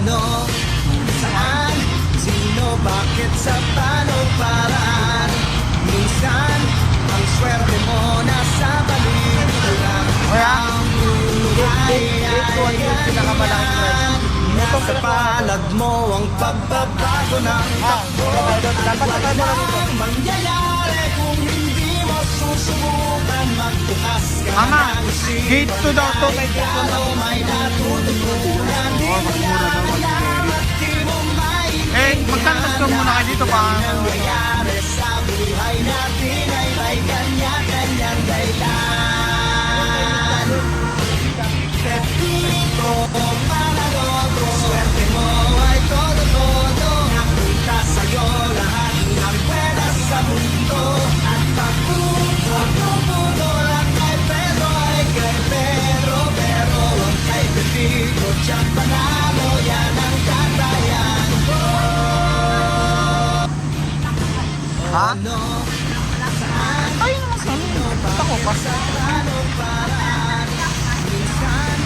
ano, saan, sino, bakit, sa paano, paraan. Minsan, ang swerte mo nasa balik lang. Ang buhay ay ganyan. Nasa palad mo ang pagbabago ng takbo. Walang mangyayari kung hindi mo susubukan. Magbukas ka ng isip. Gate 2 daw to. May natututunan. Di mo lang alam at di mo maintindihan. Magtanong ka muna kayo dito pa. Ang nangyayari sa buhay natin ay may kanya-kanyang dahilan. Pepito, panaloto, swerte mo ay todo-todo. Nakita sa'yo lahat ng pwede sa mundo. At pagputo lang kay Pedro ay kay Pedro. Pero ang kay Pepito, siyang panalo, yan ang katayan ko. Ha? Ano, Ay, naman sa amin. Ako pa. paano, paraan. Minsan,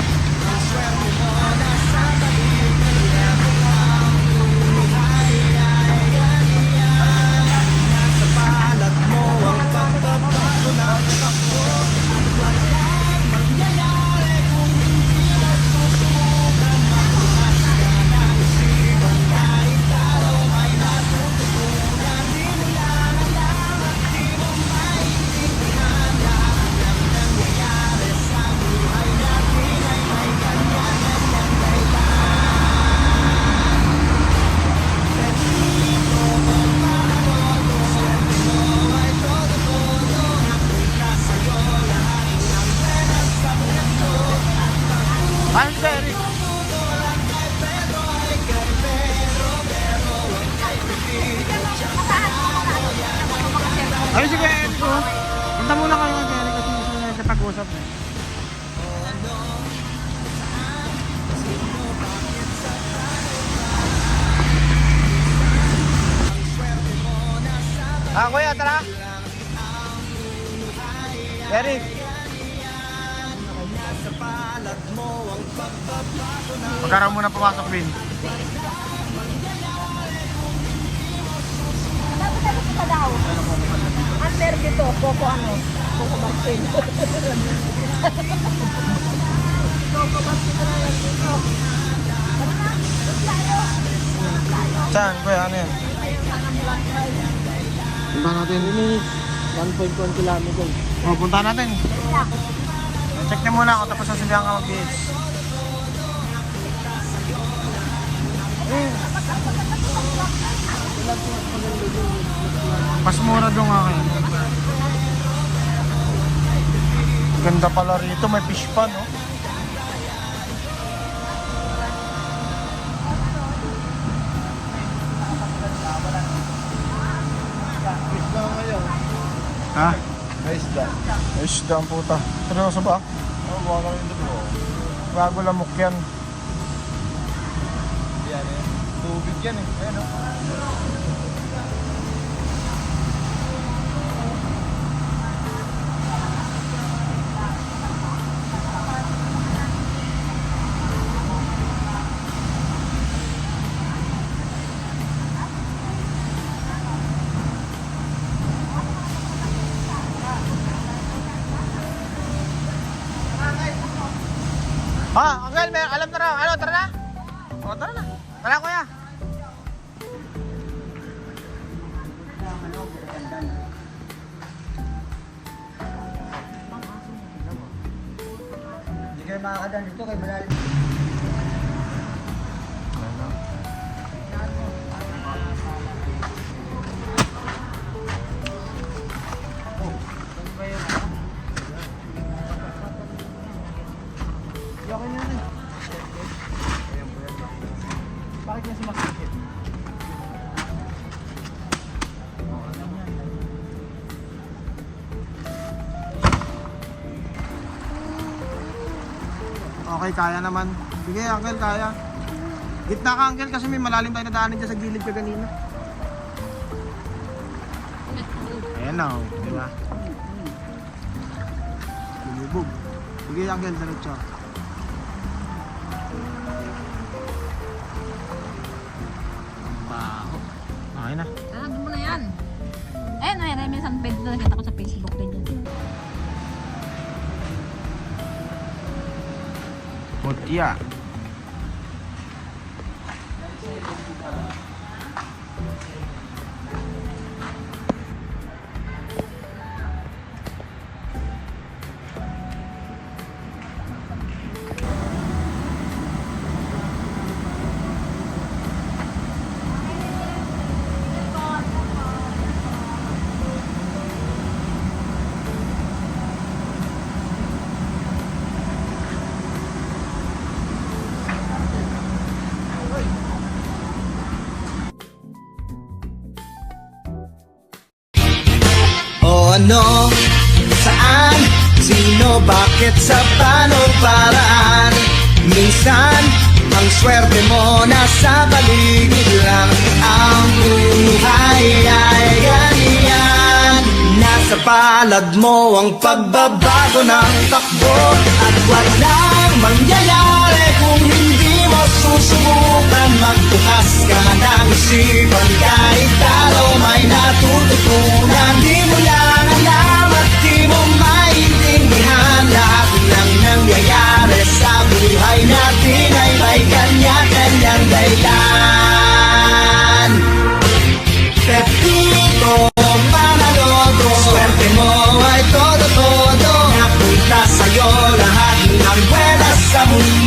ang swerte mo nasa balik lang. Ang buhay ay ganyan. Nasa palad mo ang pagbabago ng takbo. At walang mangyayari kung hindi mo susubukan. Magbukas ka ng isipan kahit araw may natututunan. Di mo lang alam at di mo maintindihan. Lahat ng nangyayari sa buhay natin ay may kanya-kanyang dahilan. Pepito, panaloto, swerte mo ay todo-todo. Nakita sa'yo lahat ng pwede sa mundo. At Ay, Derek. pagputo lang kay Pedro ay kay Pedro. Pero ang kay Pepito, siyang panalo, yan ang katayan. Ay, sige, Eric. Punta muna kayo ng Derek kasi gusto niya siya pag-usap. Kuya, tara. Derek. Sa palad mo ang pagbabago ng Magkaraw muna pumasok, Vin. Ito daw. Under dito, Coco ano? Coco Martin. Coco Martin na yan dito. Saan, kuya? Ano yan? Punta natin. 1.1 kilometer. Oh, punta natin. Check niya muna ako tapos sasabihan ka mag-BH. Mas mura doon nga kayo. Ganda pala rito, may fish pa, no? Ha? Isda. Isda ang puta. Seryoso ba? Oo, buka kami dito. Bago lamok yan. Yan eh. Tubig yan eh. Ayan o. Uncle, may alam na raw. Ano, tara na? O, tara na. Tara, kuya. Hindi kayo makakadaan dito kay Malal. Bakit niya sumakit? Okay, kaya naman. Sige, uncle, kaya. Gitna ka, uncle, kasi may malalim tayo nadaanan dyan sa gilid ka kanina. Ayan na, oh, di ba? Lumubog. Sige, uncle, diretso. saan pwede na nakita ko sa Facebook ganyan. Putya. O ano, saan, sino, bakit, sa panong paraan. Minsan, ang swerte mo nasa paligid lang. Ang buhay ay ganyan. Nasa palad mo ang pagbabago ng takbo. At walang mangyayari kung hindi mo susubukan. Magbukas ka ng isipan, kahit talo may natututunan. Di mo lang alam at di mo maintindihan. Lahat ng nangyayari sa buhay natin ay may kanya-kanyang dahilan. Pepito Manaloto, swerte mo ay todo-todo. Napunta sa'yo lahat ng buwenas sa mundo.